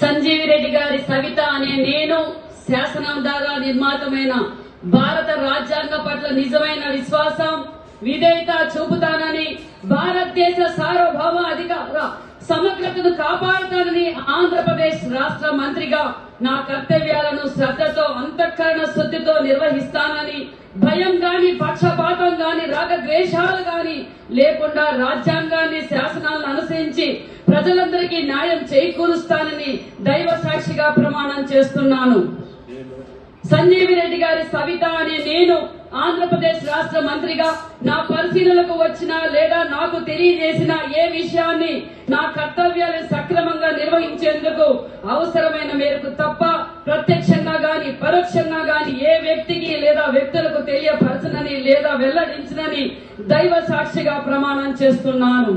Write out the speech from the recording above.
సంజీవి రెడ్డి గారి సవిత అనే నేను శాసనం ద్వారా నిర్మాతమైన భారత రాజ్యాంగ పట్ల నిజమైన విశ్వాసం విధేయత చూపుతానని, భారతదేశ సార్వభౌమ అధికార సమగ్రతను కాపాడుతానని ఆంధ్రప్రదేశ్ రాష్ట్ర మంత్రిగా నా కర్తవ్యాలను శ్రద్ధతో అంతఃకరణ శుద్ధితో నిర్వహిస్తానని, భయం గాని పక్షపాతం గాని రాగద్వేషాలు గాని లేకుండా రాజ్యాంగాన్ని శాసనాలను అనుసరించి ప్రజలందరికీ న్యాయం చేకూరుస్తానని దైవ సాక్షిగా ప్రమాణం చేస్తున్నాను. సంజీవి రెడ్డి గారి సవిత అనే నేను ఆంధ్రప్రదేశ్ రాష్ట్ర మంత్రిగా నా పరిశీలనకు వచ్చిన లేదా నాకు తెలియజేసిన ఏ విషయాన్ని నా కర్తవ్యాలను సక్రమంగా నిర్వహించేందుకు అవసరమైన మేరకు తప్ప ప్రత్యక్షంగా గాని పరోక్షంగా గాని ఏ వ్యక్తికి లేదా వ్యక్తులకు తెలియపరచనని లేదా వెల్లడించనని దైవ సాక్షిగా ప్రమాణం చేస్తున్నాను.